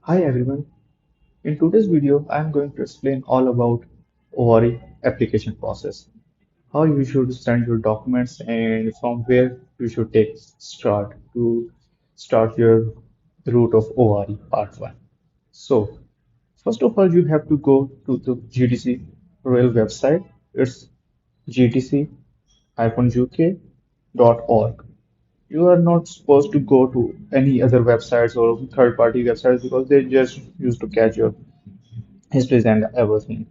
Hi everyone. In today's video, I am going to explain all about ORE application process, how you should send your documents and from where you should take start to start your route of ORE part 1. So, first of all, you have to go to the GDC Royal website. It's gtc-uk.org. You are not supposed to go to any other websites or third-party websites because they just used to catch your histories and everything.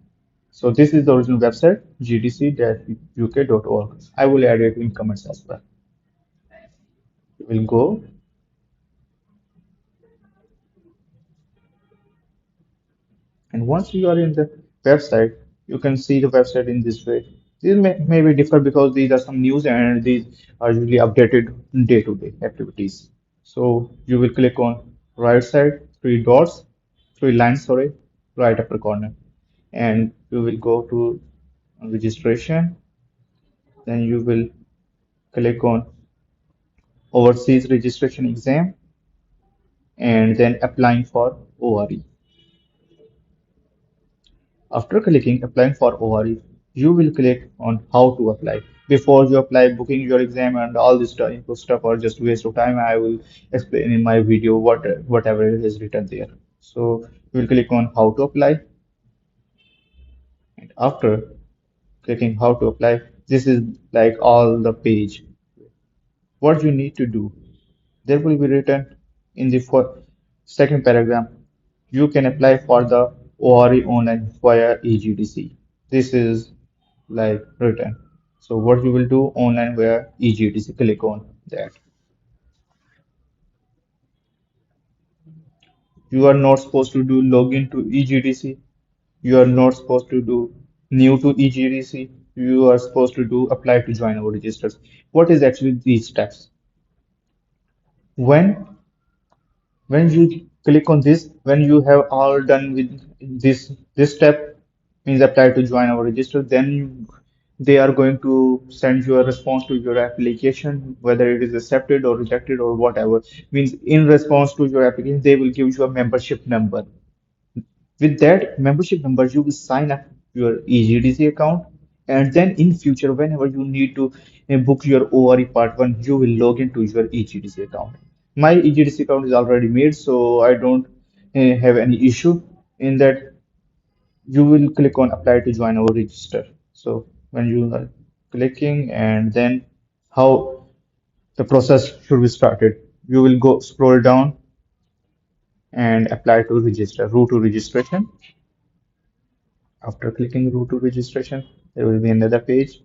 So this is the original website, gdc-uk.org. I will add it in comments as well. You will go, and once you are in the website, you can see the website in this way. These may be different because these are some news and these are usually updated day-to-day activities. So you will click on right side, three dots, three lines, sorry, right upper corner, and you will go to registration. Then you will click on overseas registration exam and then applying for ORE. After clicking applying for ORE, you will click on how to apply. Before you apply, booking your exam and all this stuff are just waste of time. I will explain in my video whatever is written there. So you will click on how to apply, and after clicking how to apply, this is like all the page. What you need to do, there will be written in the second paragraph, you can apply for the ORE online via eGDC. This is like written. So what you will do online via eGDC, click on that. You are not supposed to do login to eGDC. You are not supposed to do new to eGDC. You are supposed to do apply to join our registers. What is actually these steps? When when you click on this, when you have all done with this step, means apply to join our register, then they are going to send you a response to your application, whether it is accepted or rejected or whatever. Means in response to your application, they will give you a membership number. With that membership number, you will sign up your eGDC account, and then in future, whenever you need to book your ORE Part 1, you will log into your eGDC account. My eGDC account is already made, so I don't have any issue in that. You will click on apply to join our register. So when you are clicking, and then how the process should be started, you will go scroll down and apply to register, route to registration. After clicking route to registration, there will be another page.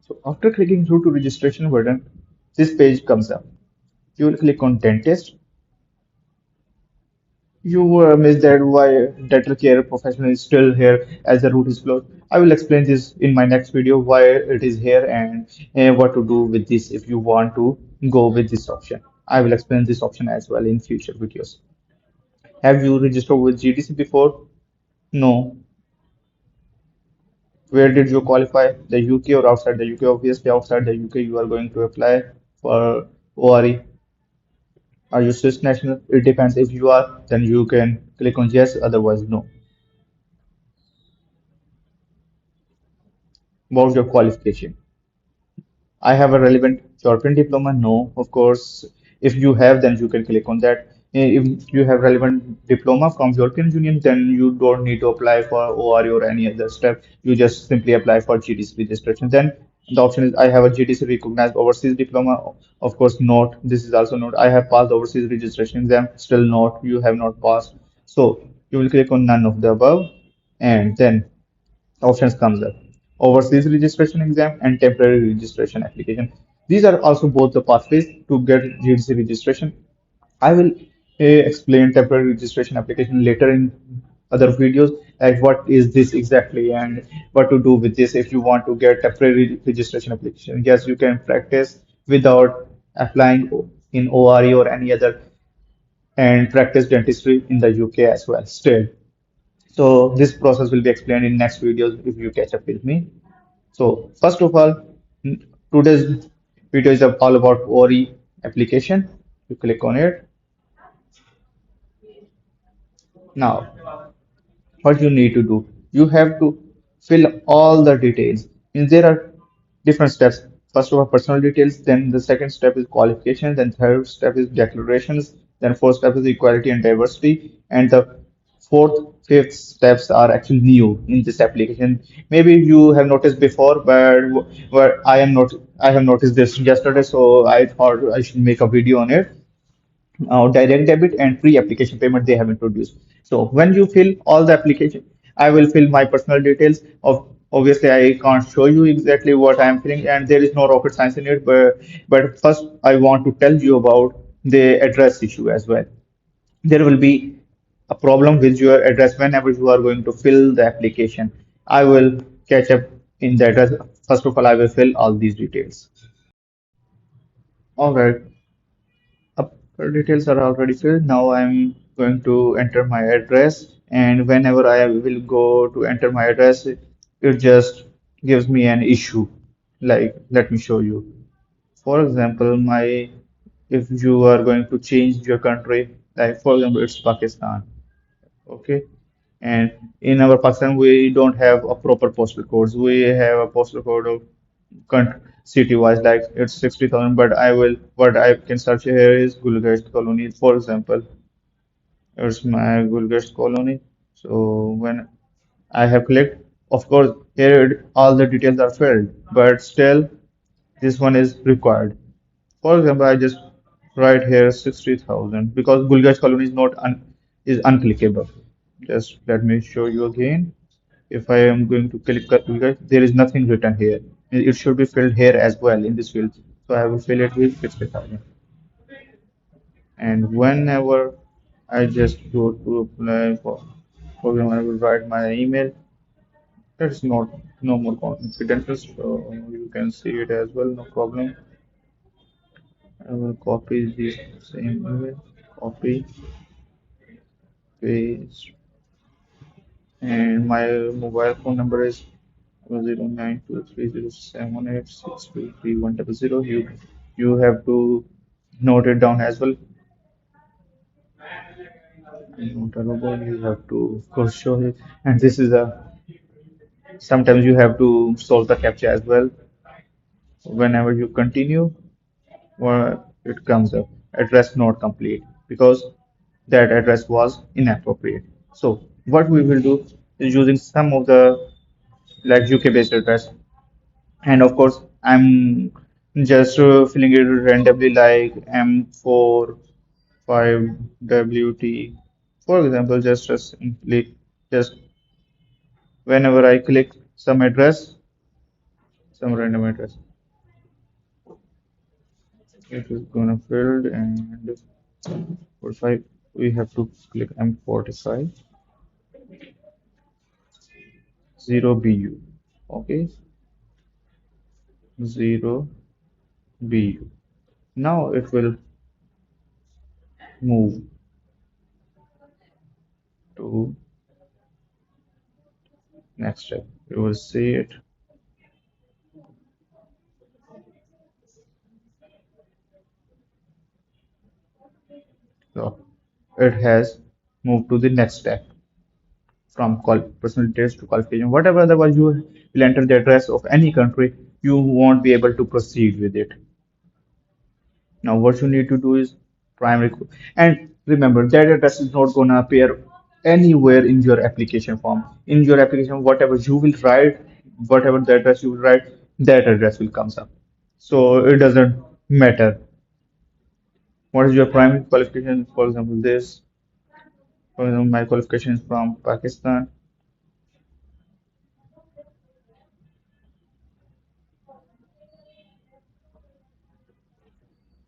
So after clicking route to registration button, this page comes up. You will click on dentist. You miss that why dental care professional is still here as the route is closed. I will explain this in my next video why it is here and what to do with this if you want to go with this option. I will explain this option as well in future videos. Have you registered with GDC before? No. Where did you qualify? The UK or outside the UK? Obviously, outside the UK, you are going to apply for ORE. Are you Swiss national? It depends. If you are, then you can click on yes, otherwise, no. About your qualification. I have a relevant European diploma. No, of course. If you have, then you can click on that. If you have relevant diploma from European Union, then you don't need to apply for ORE or any other step. You just simply apply for GDC registration. Then the option is I have a GDC recognized overseas diploma. Of course, not. This is also not. I have passed overseas registration exam. Still not. You have not passed. So you will click on none of the above, and then options comes up. Overseas registration exam and temporary registration application. These are also both the pathways to get GDC registration. I will explain temporary registration application later in other videos, like what is this exactly and what to do with this if you want to get temporary registration application. Yes, you can practice without applying in ORE or any other and practice dentistry in the UK as well still. So this process will be explained in next videos if you catch up with me. So first of all, today's video is all about ORE application. You click on it. Now, what you need to do, you have to fill all the details. And there are different steps. First of all, personal details, then the second step is qualifications, then third step is declarations, then fourth step is equality and diversity, and the fourth, fifth steps are actually new in this application. Maybe you have noticed before, but I have noticed this yesterday, so I thought I should make a video on it. Direct debit and pre-application payment they have introduced. So when you fill all the application, I will fill my personal details. Of obviously, I can't show you exactly what I am filling, and there is no rocket science in it. But first, I want to tell you about the address issue as well. There will be a problem with your address whenever you are going to fill the application. I will catch up in the address. First of all, I will fill all these details. All right. Upper details are already filled. Now I'm going to enter my address, and whenever I will go to enter my address, it just gives me an issue. Like, let me show you. For example, my if you are going to change your country, like for example, it's Pakistan, okay? And in our Pakistan, we don't have a proper postal codes. We have a postal code of city wise, like it's 60,000. But what I can search here is Gulgast colony, for example. It's my Gulgast colony. So when I have clicked, of course, here all the details are filled, but still this one is required. For example, I just write here 60,000 because Gulgast colony is not un is unclickable. Just let me show you again. If I am going to click Gulgast, there is nothing written here. It should be filled here as well in this field. So I will fill it with 60,000. And whenever I just go to apply for program, I will write my email. That's not no more confidential, so you can see it as well, no problem. I will copy the same email, copy, paste, and my mobile phone number is 092307862310. You have to note it down as well. Notable, you have to of course show it, and this is a sometimes you have to solve the captcha as well. Whenever you continue, it comes up address not complete because that address was inappropriate. So what we will do is using some of the like UK based address, and of course I'm just filling it randomly like M4 5WT. For example, just simply just whenever I click some address, some random address, it is gonna fill and 45 we have to click M45 0BU. Okay, 0BU. Now it will move to next step. You will see it. So it has moved to the next step from personal details to qualification. Whatever otherwise you will enter the address of any country, you won't be able to proceed with it. Now, what you need to do is primary, and remember that address is not gonna appear anywhere in your application form. In your application, whatever you will write, whatever the address you will write, that address will comes up. So it doesn't matter. What is your primary qualification? For example, this. For example, my qualification is from Pakistan.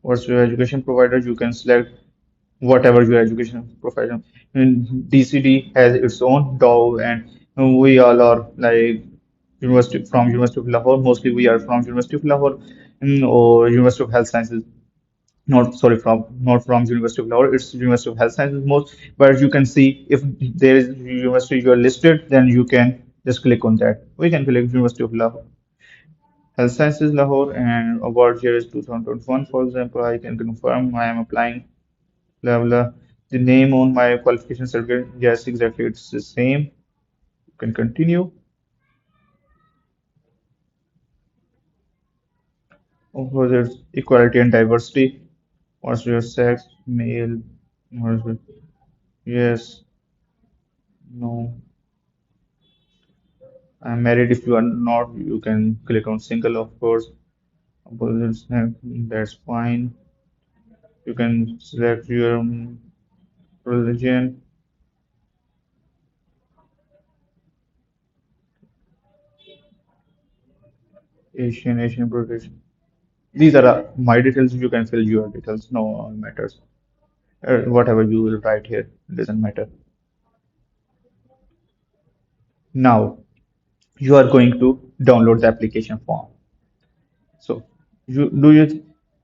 What's your education provider? You can select whatever your education profession. And DCD has its own DAO, and we all are like University of Lahore. Mostly we are from University of Lahore, or University of Health Sciences. Not from University of Lahore. It's University of Health Sciences most. But you can see if there is university you are listed, then you can just click on that. We can click University of Lahore. Health Sciences Lahore, and award year is 2021. For example, I can confirm I am applying blah blah. The name on my qualification certificate, yes, exactly, it's the same. You can continue. Of course, it's equality and diversity. What's your sex? Male. What's your- Yes, no. I'm married. If you are not, you can click on single, of course. Opposite sex, that's fine. You can select your religion, Asian, British. These are my details. You can fill your details. No matters. Whatever you will write here doesn't matter. Now you are going to download the application form. So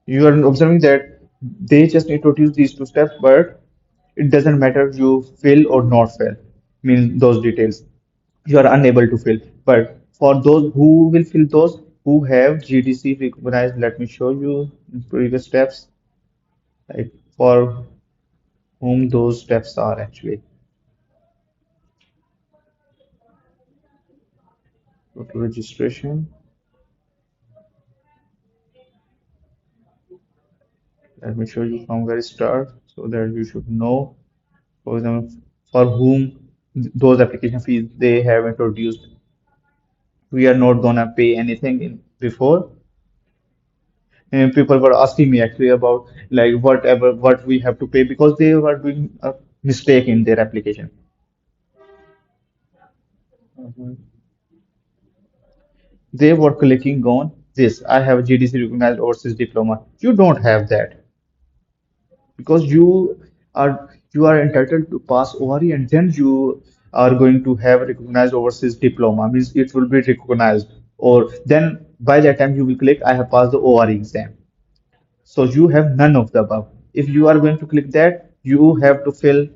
you are observing that they just introduce these two steps, but it doesn't matter you fill or not fill. Means those details you are unable to fill. But for those who will fill those who have GDC recognized, let me show you in previous steps, like for whom those steps are actually. Go to registration. Let me show you from where it starts so that you should know. For example, for whom those application fees they have introduced. We are not gonna pay anything in before. And people were asking me actually about like whatever what we have to pay because they were doing a mistake in their application. Mhm. They were clicking on this. I have a GDC recognized overseas diploma. You don't have that because you are entitled to pass ORE and then you are going to have recognized overseas diploma. Means it will be recognized or then by that time you will click I have passed the ORE exam. So you have none of the above. If you are going to click that, you have to fill,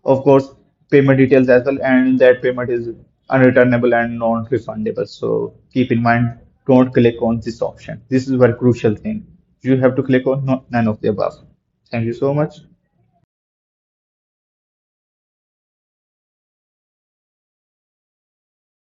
of course, payment details as well, and that payment is unreturnable and non-refundable. So keep in mind, don't click on this option. This is a very crucial thing. You have to click on none of the above. Thank you so much.